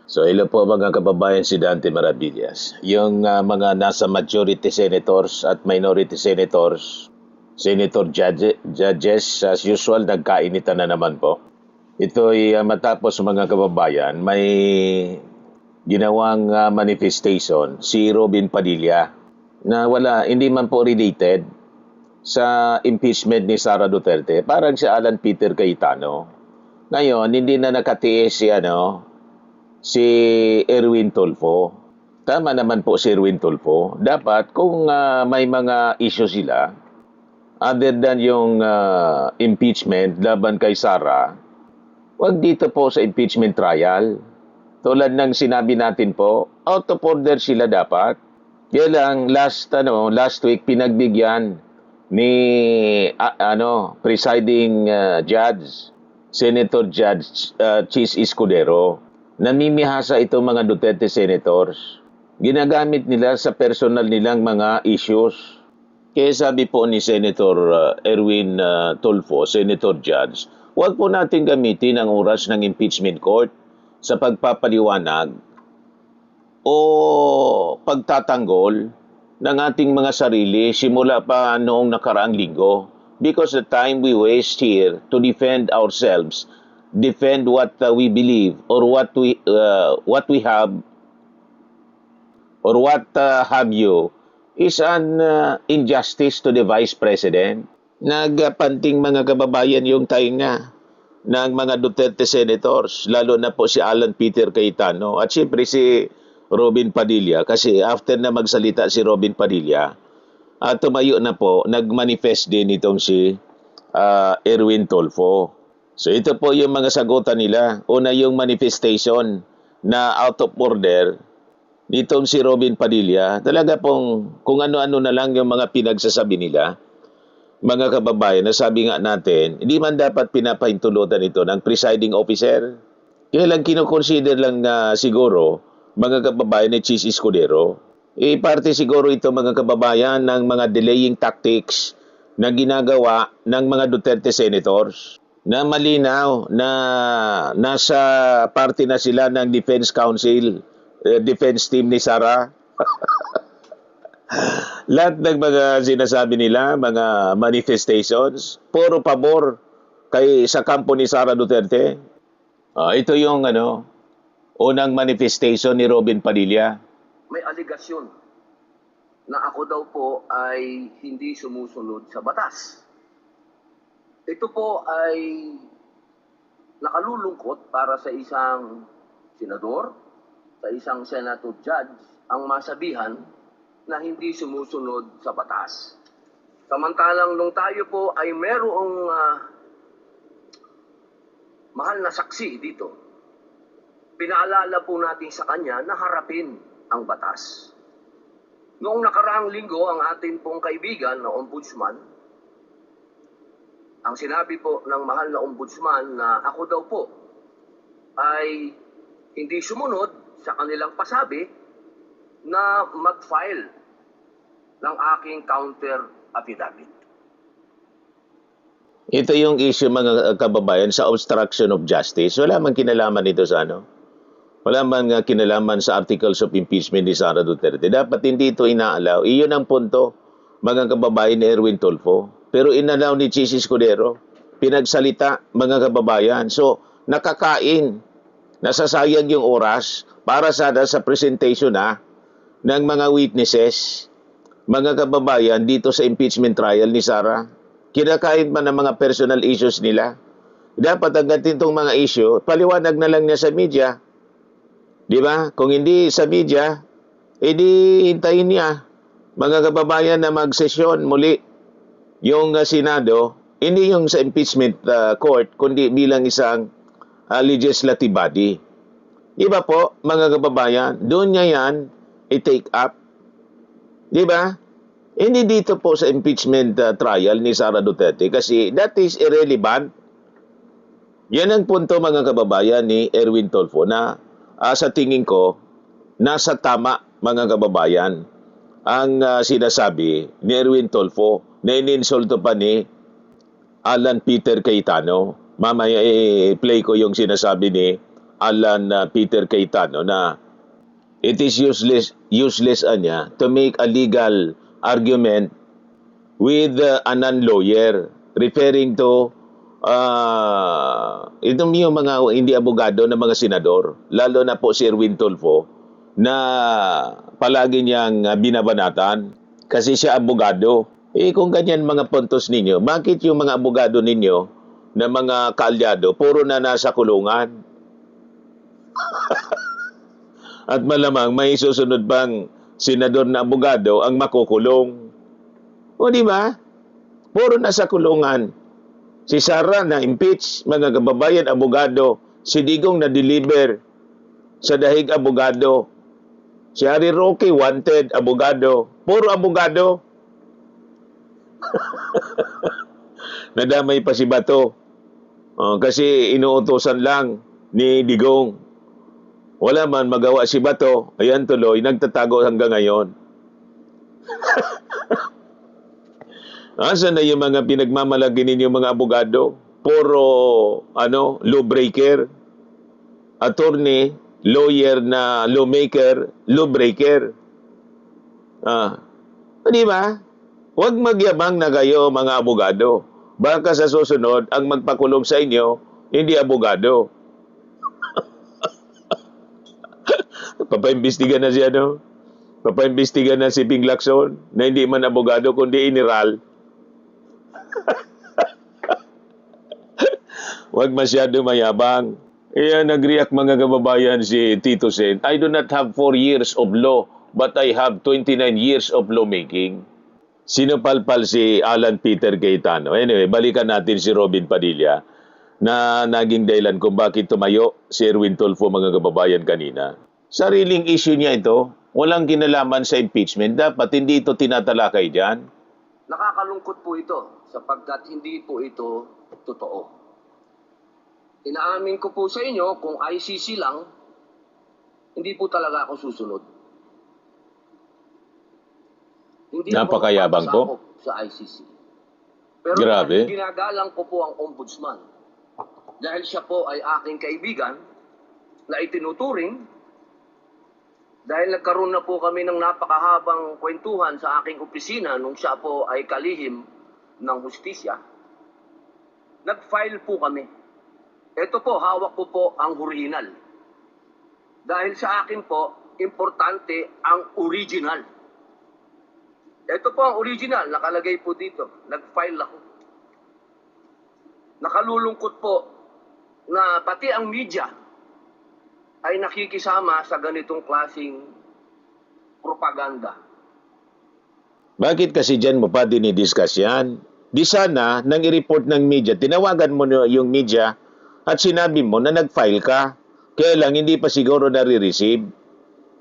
So, hello po mga kababayan, si Dante Maravillas. Yung mga nasa majority senators at minority senators, judges, as usual, nagkainitan na naman po. Ito ay matapos mga kababayan, may ginawang manifestation si Robin Padilla na hindi man po related sa impeachment ni Sara Duterte. Parang si Alan Peter Cayetano. Ngayon, hindi na nakatiis si Erwin Tulfo. Tama naman po si Erwin Tulfo. Dapat kung may mga issue sila, other than yung impeachment laban kay Sara, wag dito po sa impeachment trial. Tulad ng sinabi natin po, out of order sila dapat. Kaya lang, last week pinagbigyan ni presiding judge, Senator Judge Chis Escudero. Namimihasa itong mga Duterte senators. Ginagamit nila sa personal nilang mga issues. Kaya sabi po ni Senator Erwin Tulfo, Senator Judge, huwag po natin gamitin ang oras ng impeachment court sa pagpapaliwanag o pagtatanggol ng ating mga sarili simula pa noong nakaraang linggo. Because the time we waste here to defend ourselves, defend what we believe or what we have or what have you is an injustice to the Vice President. Nagpanting mga kababayan yung tainga ng mga Duterte senators, lalo na po si Alan Peter Cayetano at siyempre si Robin Padilla, kasi after na magsalita si Robin Padilla, tumayo na po, nagmanifest din itong si Erwin Tulfo. So ito po yung mga sagutan nila. Una, yung manifestation na out of order nitong si Robin Padilla. Talaga pong kung ano-ano na lang yung mga pinagsasabi nila. Mga kababayan, nasabi nga natin, hindi man dapat pinapahintulutan ito ng presiding officer. Kaya lang kinukonsider lang siguro, mga kababayan, ni Chis Escudero. Parte siguro ito, mga kababayan, ng mga delaying tactics na ginagawa ng mga Duterte senators na malinaw na nasa parte na sila ng Defense Council, defense team ni Sara. Lahat ng mga sinasabi nila, mga manifestations, puro pabor sa kampo ni Sara Duterte. Ito yung unang manifestation ni Robin Padilla. May aligasyon na ako daw po ay hindi sumusunod sa batas. Ito po ay nakalulungkot para sa isang senador, sa isang senator judge, ang masabihan na hindi sumusunod sa batas. Samantalang nung tayo po ay merong mahal na saksi dito, pinaalala po natin sa kanya na harapin ang batas. Noong nakaraang linggo, ang ating pong kaibigan na ombudsman, ang sinabi po ng mahal na ombudsman na ako daw po ay hindi sumunod sa kanilang pasabi na mag-file ng aking counter affidavit. Ito yung issue, mga kababayan, sa obstruction of justice. Wala man kinalaman ito sa Wala man kinalaman sa articles of impeachment ni Sara Duterte. Dapat hindi ito inaalaw. Iyon ang punto, mga kababayan, ni Erwin Tulfo. Pero inalaw ni Chis Escudero. Pinagsalita, mga kababayan. So, nakakain. Nasasayang yung oras para sa presentation ng mga witnesses, mga kababayan, dito sa impeachment trial ni Sara. Kinakain pa ng mga personal issues nila. Dapat ang ganitong mga issue, paliwanag na lang niya sa media. Di ba? Kung hindi sa media, edi hintayin niya, mga kababayan, na magsesyon muli yung Senado, hindi yung sa impeachment court, kundi bilang isang legislative body. Di ba po, mga kababayan? Doon niya yan i-take up. Di ba? Hindi dito po sa impeachment trial ni Sara Duterte kasi that is irrelevant. Yan ang punto, mga kababayan, ni Erwin Tulfo na sa tingin ko nasa tama, mga kababayan, ang sinasabi ni Erwin Tulfo na ininsulto pa ni Alan Peter Cayetano. Mamaya play ko yung sinasabi ni Alan Peter Cayetano na it is useless anya to make a legal argument with a non-lawyer referring to itong yung mga hindi abogado na mga senador, lalo na po si Erwin Tulfo na palagi niyang binabanatan kasi siya abogado. Kung ganyan mga puntos ninyo, bakit yung mga abogado ninyo na mga kaalyado puro na nasa kulungan? At malamang may susunod pang senador na abogado ang makukulong. O di ba? Puro nasa kulungan. Si Sara na impeach, mga kababayan, abogado. Si Digong na deliver sa dahig abogado. Si Harry Roque wanted abogado. Puro abogado. Nadamay pa si Bato. Kasi inuutosan lang ni Digong. Wala man magawa si Bato. Ayan tuloy, nagtatago hanggang ngayon. Asan na yung mga pinagmamalagi ninyo mga abogado? Puro, lawbreaker. Attorney, lawyer na lawmaker, lawbreaker. Di ba? Huwag magyabang na kayo mga abogado. Baka sa susunod, ang magpakulong sa inyo, hindi abogado. Papaimbestigan na siya, no? Papaimbestigan na si Ping Lacson na hindi man abogado kundi iniral. Huwag masyado mayabang. Kaya nag-react mga kababayan si Tito Sen, I do not have 4 years of law, but I have 29 years of lawmaking. Sinupalpal si Alan Peter Cayetano. Anyway, balikan natin si Robin Padilla na naging dahilan kung bakit tumayo si Erwin Tulfo mga kababayan kanina. Sariling issue niya ito. Walang kinalaman sa impeachment. Dapat hindi ito tinatalakay dyan. Nakakalungkot po ito sapagkat hindi po ito totoo. Inaamin ko po sa inyo kung ICC lang, hindi po talaga ako susunod. Hindi Napakayabang ako po. sa ICC. Pero Grabe. ginagalang ko po ang ombudsman. Dahil siya po ay aking kaibigan na itinuturing dahil nagkaroon na po kami ng napakahabang kwentuhan sa aking opisina nung siya po ay kalihim ng hustisya. Nag-file po kami. Ito po, hawak ko po ang original. Dahil sa akin po, importante ang original. Ito po ang original, nakalagay po dito. Nag-file ako. Nakalulungkot po na pati ang media ay nakikisama sa ganitong klaseng propaganda. Bakit kasi dyan mo pa dinidiscuss yan? Di sana, nang i-report ng media, tinawagan mo yung media at sinabi mo na nag-file ka. Kaya lang, hindi pa siguro nare-receive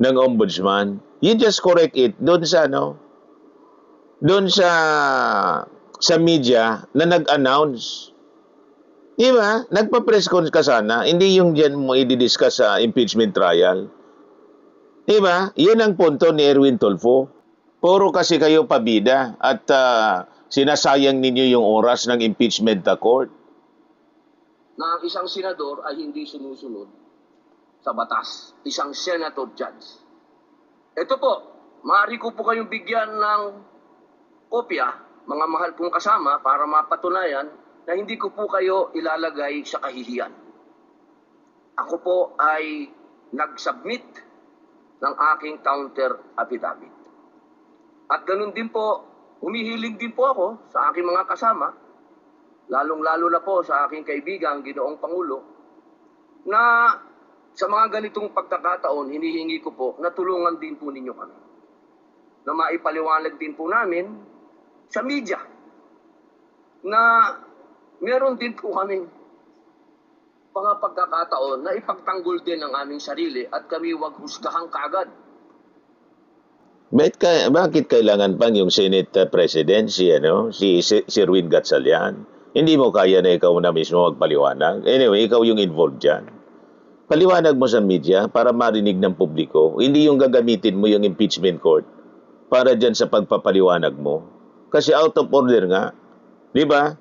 ng ombudsman. You just correct it doon sa, doon sa media na nag-announce. Di ba? Nagpa-press con ka sana. Hindi yung dyan mo i-discuss sa impeachment trial. Di ba? Yan ang punto ni Erwin Tulfo. Puro kasi kayo pabida at sinasayang ninyo yung oras ng impeachment court. Na ang isang senador ay hindi sumusunod sa batas. Isang senator judge. Ito po, maaari ko po kayong bigyan ng kopya, mga mahal kong kasama, para mapatunayan na hindi ko po kayo ilalagay sa kahihiyan. Ako po ay nag-submit ng aking counter affidavit. At ganun din po, humihiling din po ako sa aking mga kasama, lalong-lalo na po sa aking kaibigan, Ginoong Pangulo, na sa mga ganitong pagkakataon, hinihingi ko po na tulungan din po ninyo kami. Na maipaliwanag din po namin sa media na meron din po kaming mga pagkakataon na ipagtanggol din ang aming sarili at kami wag husgahan kaagad. Bakit kailangan pang yung Senate President, si Erwin Gatchalian? Hindi mo kaya na ikaw na mismo magpaliwanag? Anyway, ikaw yung involved dyan. Paliwanag mo sa media para marinig ng publiko. Hindi yung gagamitin mo yung impeachment court para dyan sa pagpapaliwanag mo. Kasi out of order nga. Di ba?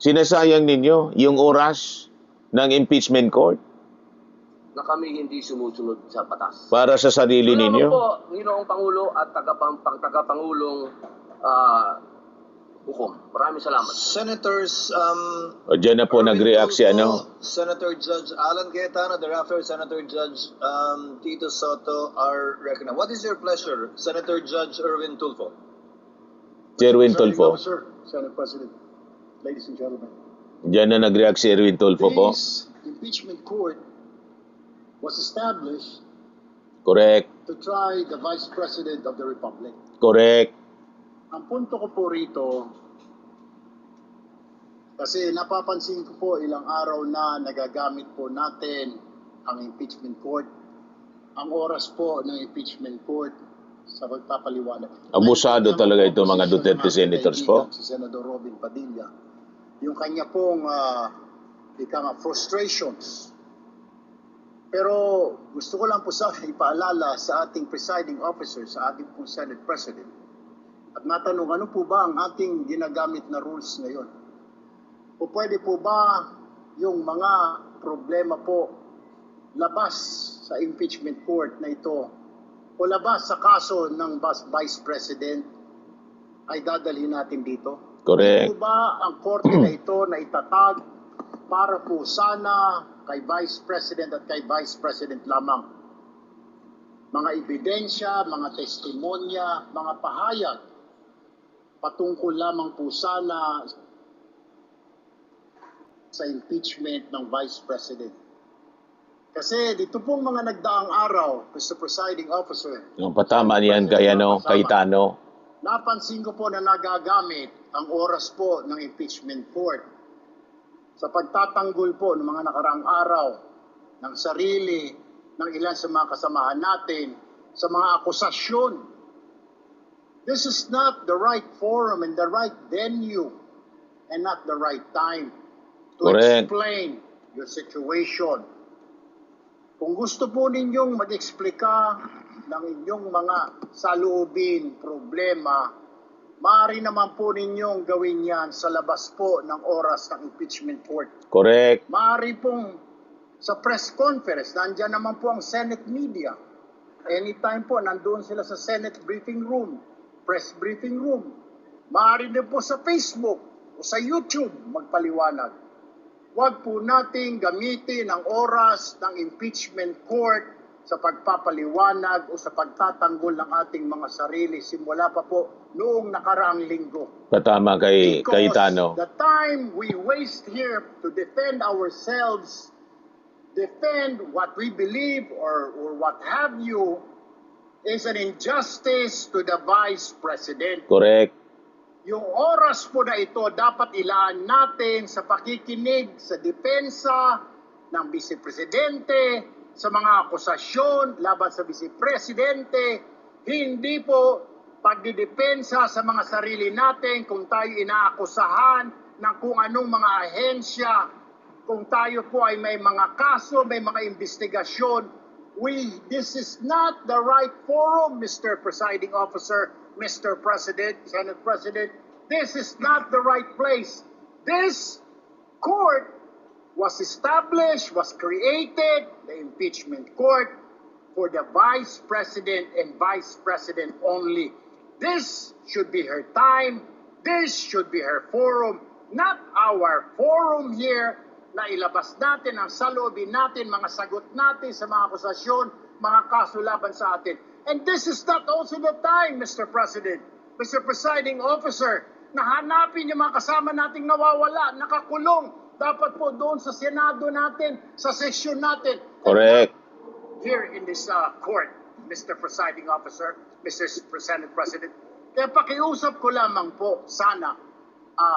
Sinasayang ninyo yung oras ng impeachment court. na kami hindi sumusunod sa batas. Para sa sarili Yun lamang ninyo? po, Ginoong Pangulo at tagapangulong hukom. Maraming salamat. Senators, O dyan na po Erwin nag-react si Tulfo, Senator Judge Alan Cayetano, thereafter Senator Judge Tito Soto are recognized. What is your pleasure, Senator Judge Erwin Tulfo? Erwin Presiding Tulfo. Officer, Senate President, ladies and gentlemen. Dyan na nag-react si Erwin Tulfo po. This impeachment court was established Correct. to try the Vice President of the Republic. Correct. Ang punto ko po rito, kasi napapansin ko po ilang araw na nagagamit po natin ang impeachment court. Ang oras po ng impeachment court sa pagpapaliwanag. Abusado talaga ito mga Duterte senators po. Si Senador Robin Padilla. Yung kanya pong frustrations. Pero gusto ko lang po sa ipaalala sa ating presiding officer, sa ating pong Senate President, at matanong, ano po ba ang ating ginagamit na rules ngayon? O pwede po ba yung mga problema po labas sa impeachment court na ito o labas sa kaso ng Vice President ay dadalhin natin dito? Correct. Pwede po ba ang korte na ito na itatag para po sana kay Vice President at kay Vice President lamang? Mga ebidensya, mga testimonya, mga pahayag patungkol lamang po sana sa impeachment ng Vice President. Kasi dito pong mga nagdaang araw, Mr. Presiding Officer, Ang patama niyan kay Cayetano. napansin ko po na nagagamit ang oras po ng impeachment court sa pagtatanggol po ng mga nakaraang araw ng sarili ng ilan sa mga kasamahan natin sa mga akusasyon. This is not the right forum and the right venue and not the right time to Correct. explain your situation. Kung gusto po ninyong mag-explika ng inyong mga saloobin, problema, maaari naman po ninyong gawin yan sa labas po ng oras ng impeachment court. Correct. Maaari pong sa press conference, nandiyan naman po ang Senate media. Anytime po, nandoon sila sa Senate briefing room, press briefing room. Maaari din po sa Facebook o sa YouTube magpaliwanag. Huwag po nating gamitin ang oras ng impeachment court sa pagpapaliwanag o sa pagtatanggol ng ating mga sarili simula pa po noong nakaraang linggo. Patama kay Cayetano. The time we waste here to defend ourselves, defend what we believe or what have you, is an injustice to the Vice President. Correct. Yung oras po na ito dapat ilaan natin sa pakikinig sa depensa ng Vice Presidente, sa mga akusasyon laban sa Vice Presidente, hindi po pagdidepensa sa mga sarili natin kung tayo inaakusahan ng kung anong mga ahensya, kung tayo po ay may mga kaso, may mga investigasyon. This is not the right forum, Mr. Presiding Officer, Mr. President, Senate President. This is not the right place. This court was established, was created, the impeachment court, for the Vice President and Vice President only. This should be her time. This should be her forum, not our forum here na ilabas natin ang saloobin natin, mga sagot natin sa mga akusasyon, mga kaso laban sa atin. And this is not also the time, Mr. President, Mr. Presiding Officer, na hanapin yung mga kasama nating nawawala, nakakulong, dapat po doon sa Senado natin, sa session natin. Correct. Here in this court, Mr. Presiding Officer, Mr. Senate President. Kaya pakiusap ko lamang po, sana,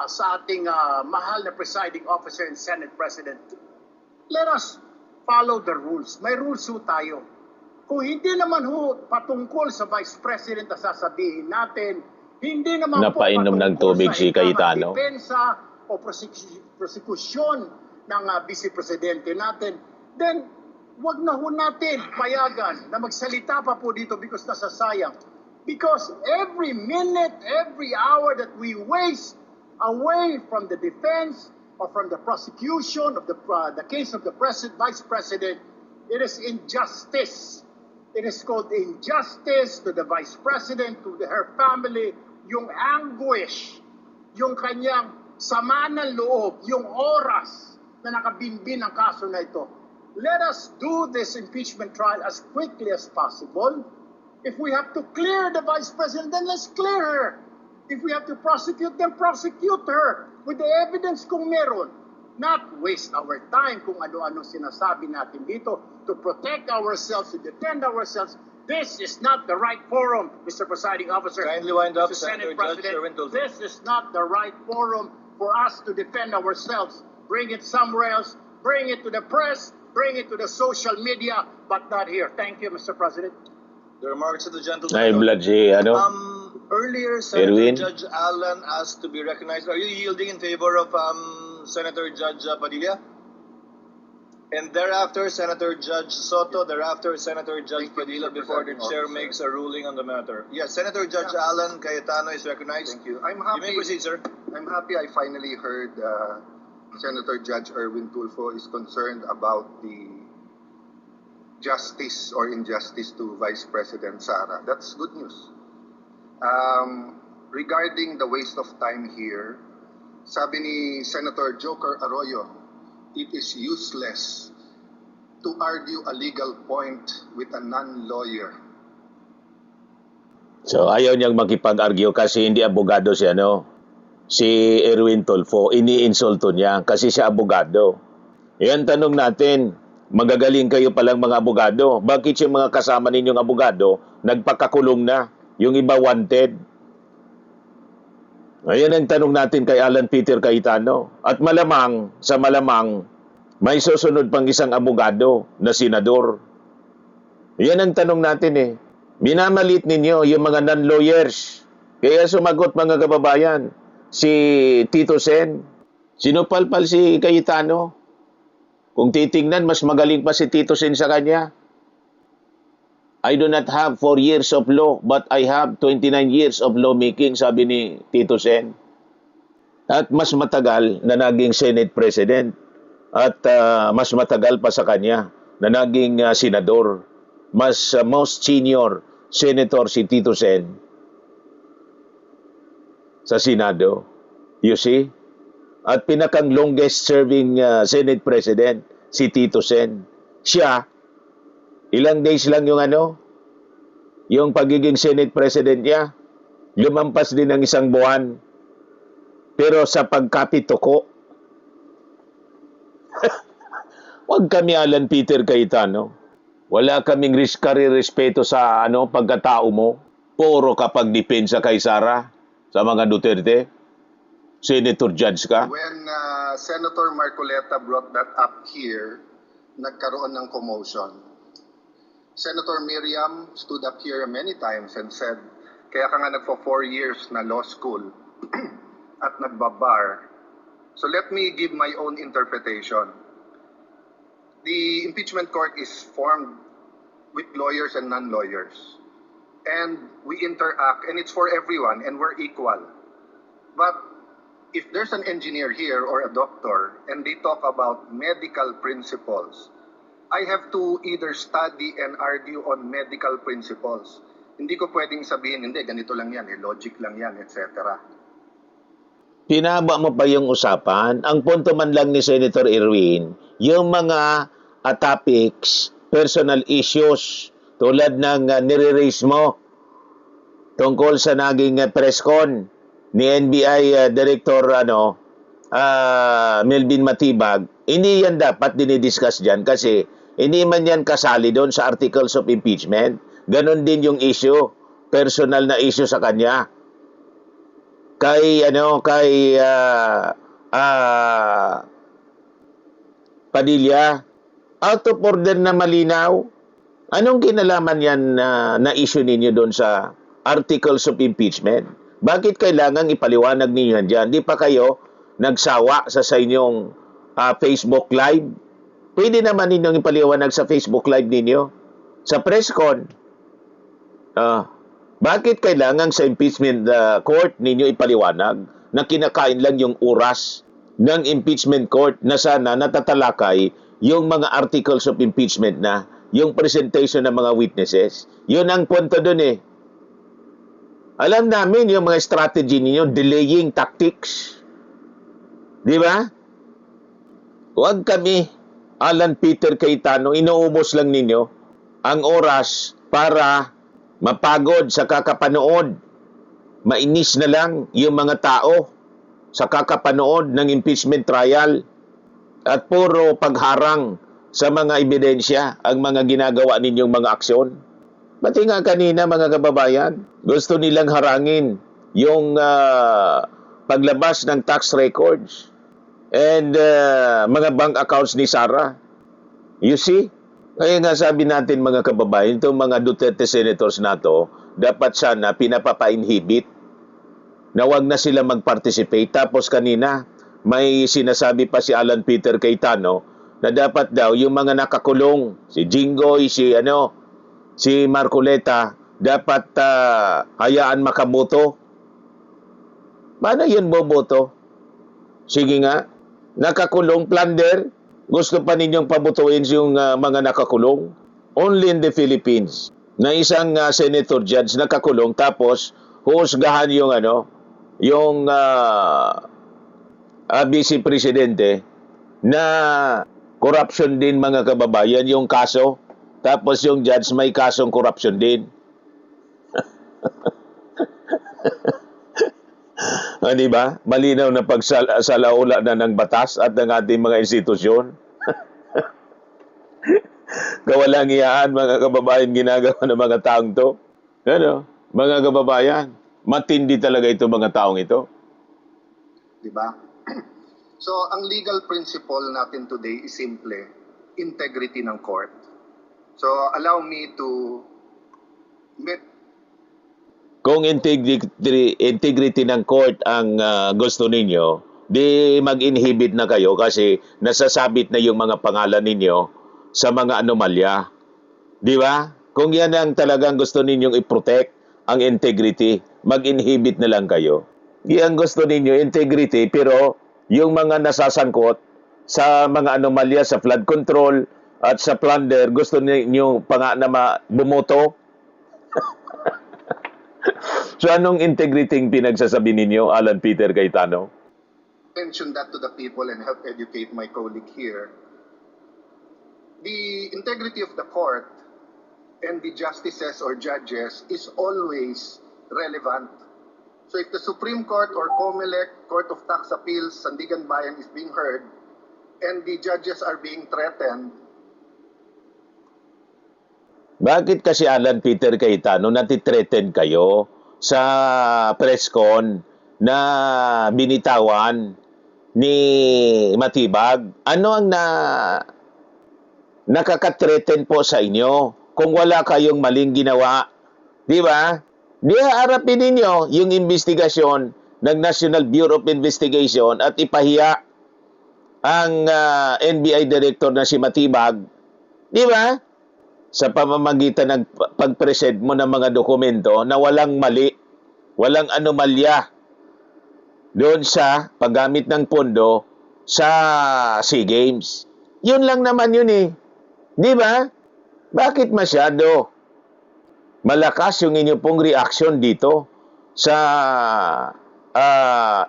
sa ating mahal na Presiding Officer and Senate President, let us follow the rules. May rules ho tayo. Kung hindi naman ho patungkol sa Vice President na sasabihin natin, hindi naman Napainom po ng tubig si Cayetano. depensa o prosekusyon ng Vice Presidente natin, then wag na ho natin payagan na magsalita pa po dito because nasasayang. Because every minute, every hour that we waste away from the defense or from the prosecution of the case of the Vice President, It is injustice. It is called injustice to the Vice President, to her family, yung anguish, yung kanyang sama ng loob, yung oras na nakabinbin ang kaso na ito. Let us do this impeachment trial as quickly as possible. If we have to clear the Vice President, then let's clear her. If we have to prosecute, then prosecute her with the evidence kung meron. Not waste our time kung ano-ano sinasabi natin dito to protect ourselves, to defend ourselves. This is not the right forum, Mr. Presiding Officer. Kindly wind up, Mr. Senator Senate Judge President. Erwin Tulfo. This is not the right forum for us to defend ourselves. Bring it somewhere else. Bring it to the press. Bring it to the social media, but not here. Thank you, Mr. President. The remarks of the gentleman. Ay, blood si, ano? Earlier, Senator Erwin? Judge Alan asked to be recognized. Are you yielding in favor of Senator Judge Padilla? And thereafter, Senator Judge Soto. Thereafter, Senator Judge Padilla before the chair makes a ruling on the matter. Yes, Senator Judge Alan Cayetano is recognized. Thank you. I'm You happy. may proceed, sir. I'm happy I finally heard Senator Judge Erwin Tulfo is concerned about the justice or injustice to Vice President Sara. That's good news. Regarding the waste of time here, sabi ni Senator Joker Arroyo, it is useless to argue a legal point with a non-lawyer. So, ayaw niyang makipag-argue kasi hindi abogado si, ano, si Erwin Tulfo. Iniinsulto niya kasi siya abogado. Yan, tanong natin, magagaling kayo palang mga abogado. Bakit yung mga kasama ninyong abogado nagpakakulong na? Yung iba wanted? Ayan ang tanong natin kay Alan Peter Cayetano. At malamang, sa malamang, may susunod pang isang abogado na senador. Yan ang tanong natin eh. Minamalit ninyo yung mga non-lawyers. Kaya sumagot mga kababayan, si Tito Sen. Sinupalpal si Cayetano. Kung titingnan, mas magaling pa si Tito Sen sa kanya. I do not have 4 years of law, but I have 29 years of lawmaking, sabi ni Tito Sen. At mas matagal na naging Senate President. At mas matagal pa sa kanya na naging senador. Most senior senator si Tito Sen sa Senado. You see? At pinakang longest serving Senate President si Tito Sen. Siya, ilang days lang yung yung pagiging Senate President niya, lumampas din ng 1 buwan. Pero sa pagkapituko, wag kami Alan Peter Cayetano. Wala kaming respeto sa pagkatao mo. Puro kapag depensa kay Sara sa mga Duterte. Senator Judge ka. When Senator Marcoleta brought that up here, nagkaroon ng commotion. Senator Miriam stood up here many times and said, kaya ka nga nagpo 4 years na law school at nagbabar. So let me give my own interpretation. The impeachment court is formed with lawyers and non-lawyers. And we interact, and it's for everyone, and we're equal. But if there's an engineer here or a doctor, and they talk about medical principles, I have to either study and argue on medical principles. Hindi ko pwedeng sabihin, hindi, ganito lang yan, logic lang yan, etc. Pinaba mo pa yung usapan. Ang punto man lang ni Senator Erwin, yung mga topics, personal issues, tulad ng nire-raise mo tungkol sa naging press con ni NBI Director Melvin Matibag, hindi yan dapat dinidiscuss dyan kasi hindi man yan kasali doon sa articles of impeachment. Ganon din yung issue, personal na issue sa kanya. Kay Padilla, out of order na malinaw. Anong kinalaman yan na issue ninyo doon sa articles of impeachment? Bakit kailangan ipaliwanag ninyo yan dyan? Di pa kayo nagsawa sa inyong Facebook Live? Pwede naman ninyong ipaliwanag sa Facebook Live ninyo. Sa press con. Bakit kailangan sa impeachment court ninyo ipaliwanag na kinakain lang yung oras ng impeachment court na sana natatalakay yung mga articles of impeachment na, yung presentation ng mga witnesses. Yun ang punto dun eh. Alam namin yung mga strategy ninyo, delaying tactics. Di ba? Huwag kami, Alan Peter Cayetano, inuubos lang ninyo ang oras para mapagod sa kakapanood. Mainis na lang yung mga tao sa kakapanood ng impeachment trial at puro pagharang sa mga ebidensya ang mga ginagawa ninyong mga aksyon. Pati nga kanina mga kababayan, gusto nilang harangin yung paglabas ng tax records and mga bank accounts ni Sara. You see? Kaya nga sabi natin mga kababayan, itong mga Duterte senators na to, dapat sana pinapapa-inhibit na wag na sila mag-participate. Tapos kanina, may sinasabi pa si Alan Peter Cayetano na dapat daw yung mga nakakulong, si Jinggoy, si Marcoleta, dapat hayaan makaboto. Paano yun boboto? Sige nga, nakakulong, plunder, gusto pa ninyong pabutuin yung mga nakakulong? Only in the Philippines, na isang senator judge nakakulong tapos huhusgahan yung vice presidente na corruption din mga kababayan, yung kaso. Tapos yung judge may kasong corruption din. Di ba? Malinaw na pagsalaula na ng batas at ng ating mga institusyon. Kawalang iyaan mga kababayan ginagawa ng mga taong to. Mga kababayan, matindi talaga ito mga taong ito. Diba? So, ang legal principle natin today is simple, integrity ng court. So, allow me to Kung integrity ng court ang gusto ninyo, di mag-inhibit na kayo kasi nasasabit na yung mga pangalan ninyo sa mga anomalya. Di ba? Kung yan ang talagang gusto ninyong i-protect, ang integrity, mag-inhibit na lang kayo. Yan gusto ninyo, integrity, pero yung mga nasasangkot sa mga anomalya sa flood control at sa plunder, gusto ninyo pa nga na bumoto? So anong integrity pinagsasabi ninyo, Alan Peter Cayetano? mention that to the people and help educate my colleague here. The integrity of the court and the justices or judges is always relevant. So if the Supreme Court or COMELEC, Court of Tax Appeals, Sandigan Bayan is being heard and the judges are being threatened, bakit kasi Alan Peter Cayetano natitreaten kayo sa press con na binitawan ni Matibag? Ano ang nakaka-threaten po sa inyo kung wala kayong maling ginawa? Di ba? Di haarapin ninyo yung investigasyon ng National Bureau of Investigation at ipahiya ang NBI Director na si Matibag. Di ba? Sa pamamagitan ng pag-present mo ng mga dokumento na walang mali, walang anomalya doon sa paggamit ng pondo sa SEA Games. Yun lang naman yun eh. Di ba? Bakit masyado malakas yung inyo pong reaction dito sa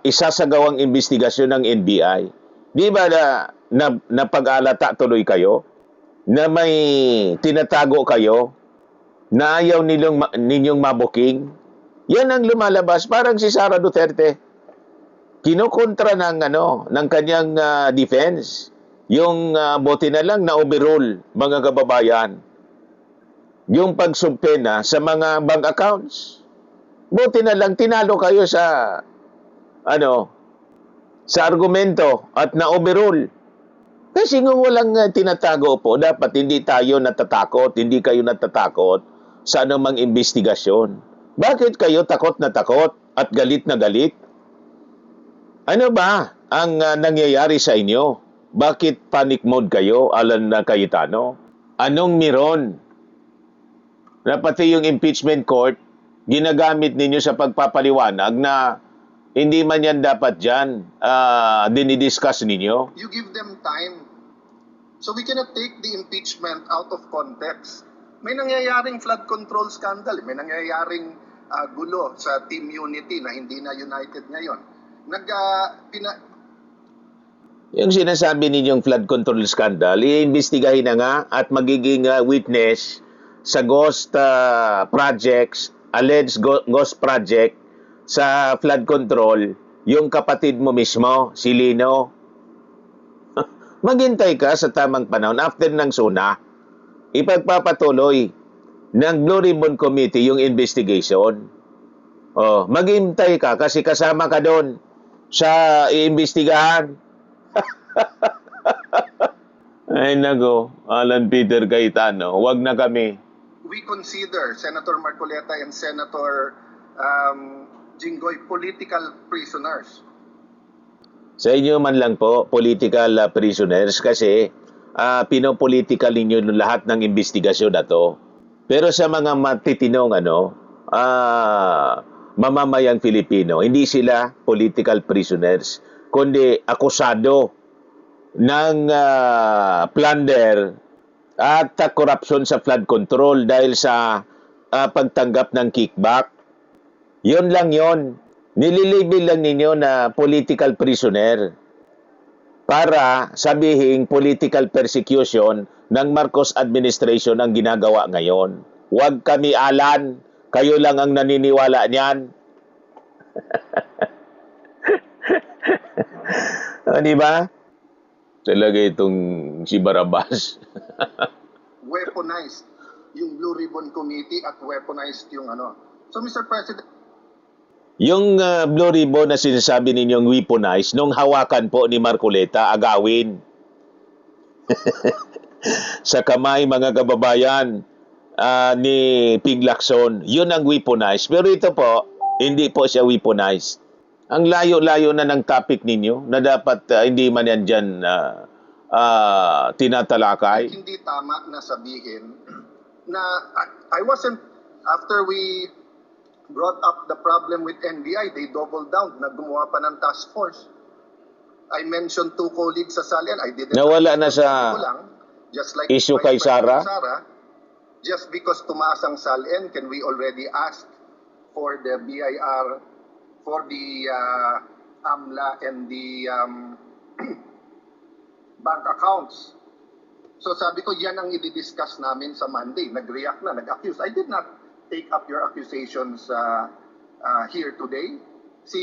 isasagawang investigasyon ng NBI? Di ba na pag-alata tuloy kayo? Na may tinatago kayo, na ayaw ninyong mabuking? Yan ang lumalabas. Parang si Sara Duterte. Kinukontra ng kanyang defense. Yung bote na lang na overrule, mga kababayan. Yung pagsumpena sa mga bank accounts. Bote na lang, tinalo kayo sa argumento at na overrule. Kasi kung walang tinatago po, dapat hindi tayo natatakot, hindi kayo natatakot sa anumang investigasyon. Bakit kayo takot na takot at galit na galit? Ano ba ang nangyayari sa inyo? Bakit panic mode kayo, Alan Cayetano? Anong meron? Na pati yung impeachment court, ginagamit ninyo sa pagpapaliwanag na hindi man yan dapat dyan dinidiscuss ninyo? you give them time So we cannot take the impeachment out of context. May nangyayaring flood control scandal, may nangyayaring gulo sa Team Unity na hindi na united ngayon. Yung sinasabi ninyong flood control scandal, iimbestigahin na nga at magiging witness sa ghost projects, alleged ghost project sa flood control, yung kapatid mo mismo, si Lino. Maghintay ka sa tamang panahon after ng SONA. Ipagpapatuloy ng Blue Ribbon Committee yung investigation. Oh, maghintay ka kasi kasama ka doon sa iimbestigahan. Ay nago, Alan Peter Cayetano, wag na kami. We consider Senator Marcoleta and Senator Jinggoy political prisoners. Sa inyo man lang po, political prisoners kasi pinopolitical ninyo lahat ng investigasyon na to. Pero sa mga matitinong mamamayang Filipino, hindi sila political prisoners, kundi akusado ng plunder at corruption sa flood control dahil sa pagtanggap ng kickback. Yun lang yon. Nililibel lang ninyo na political prisoner para sabihin political persecution ng Marcos administration ang ginagawa ngayon. Huwag kami, Alan. Kayo lang ang naniniwala niyan. Di ba? Talaga itong si Barabas. Weaponized yung Blue Ribbon Committee at weaponized yung So Mr. President, Yung Blue Ribbon na sinasabi ninyong weaponized, nung hawakan po ni Marcoleta, agawin. Sa kamay, mga kababayan, ni Ping Lacson, yun ang weaponized. Pero ito po, hindi po siya weaponized. Ang layo-layo na ng topic ninyo na dapat hindi man yan dyan tinatalakay. hindi tama na sabihin na I wasn't, after we brought up the problem with NBI, they doubled down, na gumawa pa ng task force. I mentioned 2 colleagues sa Salian. I didn't. Nawala na sa just like issue Vice kay Sara. President just because tumaas ang Salian, can we already ask for the BIR, for the AMLA and the bank accounts? So sabi ko, yan ang i-discuss namin sa Monday. Nag-react na, nag-accuse. I did not take up your accusations here today. Si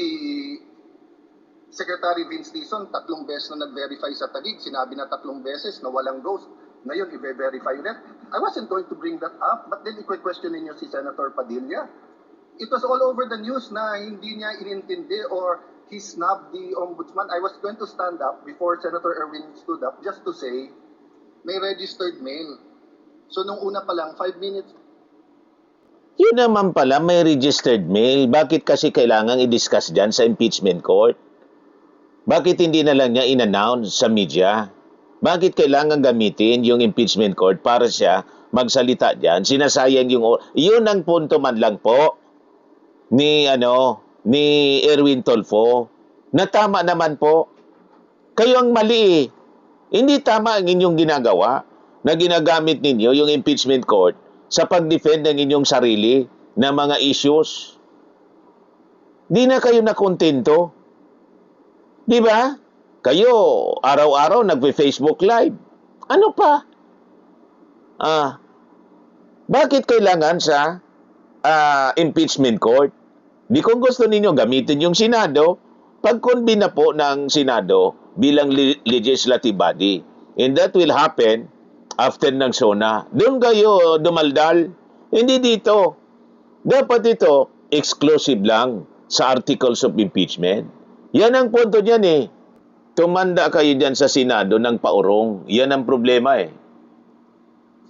Secretary Vince Dizon, 3 beses na nag-verify sa Taguig. Sinabi na 3 beses na walang ghost. Ngayon, i-verify ulit. I wasn't going to bring that up, but then i-question ninyo si Senator Padilla. It was all over the news na hindi niya inintindi or he snubbed the ombudsman. I was going to stand up before Senator Erwin stood up just to say, may registered mail. So nung una pa lang, 5 minutes, Yun naman pala, may registered mail. Bakit kasi kailangan i-discuss dyan sa impeachment court? Bakit hindi na lang niya in-announce sa media? Bakit kailangan gamitin yung impeachment court para siya magsalita dyan? Sinasayang yung... Yun ang punto man lang po ni Erwin Tolfo. Na tama naman po. Kayo ang mali eh. Hindi tama ang inyong ginagawa na ginagamit ninyo yung impeachment court sa pag-defend ng inyong sarili na mga issues. Di na kayo nakontento. Di ba? Kayo, araw-araw nagpe-Facebook Live. Ano pa? Bakit kailangan sa impeachment court? Di kung gusto ninyo gamitin yung Senado, pag-convene na po ng Senado bilang legislative body. And that will happen after ng SONA. Doon kayo dumaldal. Hindi dito. Dapat ito exclusive lang sa articles of impeachment. Yan ang punto niyan eh. Tumanda kayo dyan sa Senado ng paurong. Yan ang problema eh.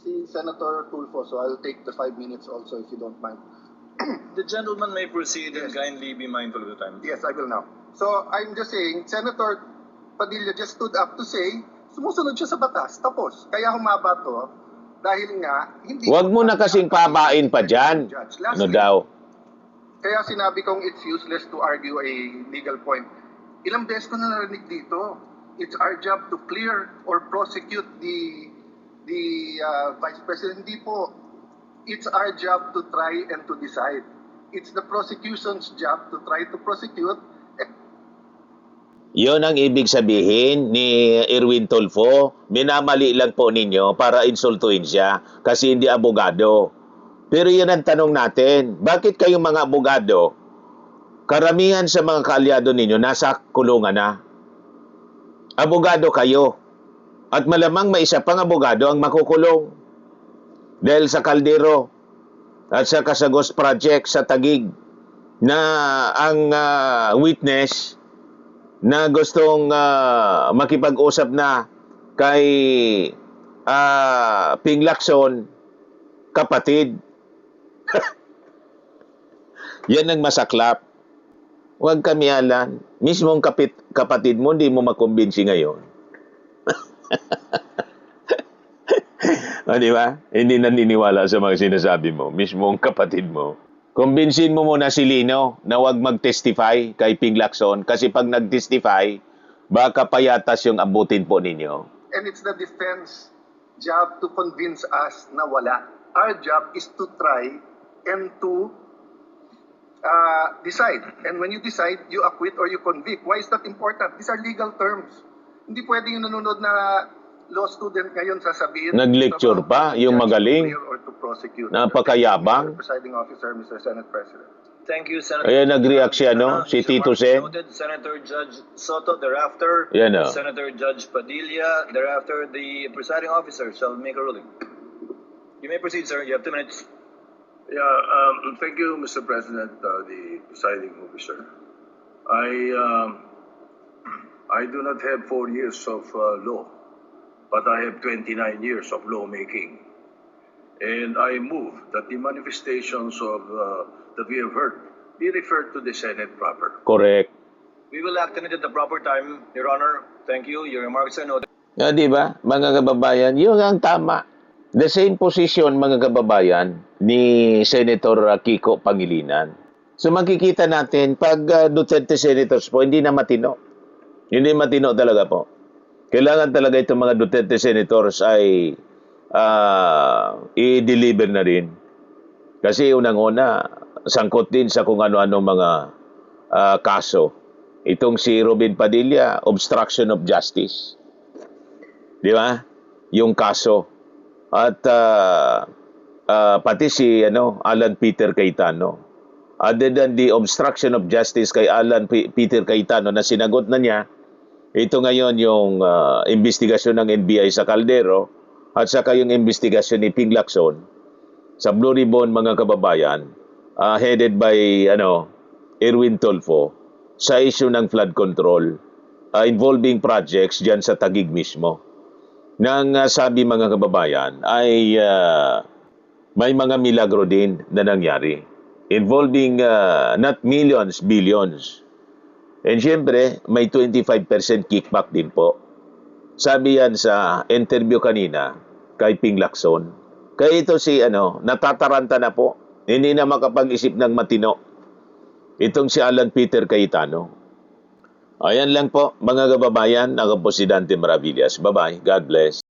si Senator Tulfo, so I'll take the 5 minutes also if you don't mind. The gentleman may proceed and kindly be mindful of the time. Yes, I will now. So I'm just saying, Senator Padilla just stood up to say, sumusunod siya sa batas, tapos. Kaya humaba to, dahil nga, hindi... Huwag mo na kasing pabain pa dyan. Ano daw? Kaya sinabi kong it's useless to argue a legal point. Ilang beses ko na narinig dito It's our job to clear or prosecute the Vice President. Hindi po. It's our job to try and to decide. It's the prosecution's job to try to prosecute. Yon ang ibig sabihin ni Erwin Tulfo. Minamali lang po ninyo para insultuin siya kasi hindi abogado. Pero yun ang tanong natin. Bakit kayong mga abogado, karamihan sa mga kaalyado ninyo nasa kulungan na? Abogado kayo. At malamang may isa pang abogado ang makukulong. Dahil sa kaldero at sa Kasagos Project sa Taguig na ang witness na gustong makipag-usap na kay Ping Lacson, kapatid. Yan ang masaklap. Huwag kami alan. Mismong kapatid mo, hindi mo makumbinsi ngayon. Di ba? Hindi naniniwala sa mga sinasabi mo. Mismong kapatid mo. Kumbinsin mo muna si Lino na huwag mag-testify kay Ping Lacson kasi pag nag-testify, baka payatas yung abutin po ninyo. And it's the defense job to convince us na wala. Our job is to try and to decide. And when you decide, you acquit or you convict. Why is that important? These are legal terms. Hindi pwede yung nanonood na law student ngayon sasabihin. Nag-lecture pa, yung magaling. Or to prosecute. Napakayabang. Presiding officer, Mr. Senate President. Thank you, Senator. Ayan, nag-react siya, no? Si Tito Sen. Noted, Senator Judge Soto, thereafter, Yan, oh. Senator Judge Padilla, thereafter, the presiding officer shall make a ruling. You may proceed, sir. You have 2 minutes. Yeah, thank you, Mr. President, the presiding officer. I do not have 4 years of law, but I have 29 years of lawmaking. And I move that the manifestations of that we have heard be referred to the Senate proper. Correct. We will act on it at the proper time, Your Honor. Thank you. Your remarks are noted. Di ba, mga kababayan, yun ang tama. The same position, mga kababayan, ni Senator Kiko Pangilinan. So makikita natin, pag Duterte Senators po, hindi na matino. Hindi matino talaga po. Kailangan talaga itong mga Duterte Senators ay i-deliver na rin. Kasi unang-una, sangkot din sa kung ano-ano mga kaso. Itong si Robin Padilla, obstruction of justice. Di ba? Yung kaso. At pati si Alan Peter Cayetano. Other than the obstruction of justice kay Alan Peter Cayetano na sinagot na niya, ito ngayon yung investigasyon ng NBI sa Caldero at saka yung investigasyon ni Ping Lacson sa Blue Ribbon, mga kababayan, headed by Erwin Tulfo sa issue ng flood control involving projects dyan sa Taguig mismo. Nang sabi, mga kababayan, ay may mga milagro din na nangyari involving not millions, billions. And syempre, may 25% kickback din po. Sabi yan sa interview kanina kay Ping Lacson. Kaya ito si natataranta na po. Hindi na makapag-isip ng matino. Itong si Alan Peter Cayetano. Ayan lang po, mga kababayan. Ako po si Dante Maravillas. Bye-bye. God bless.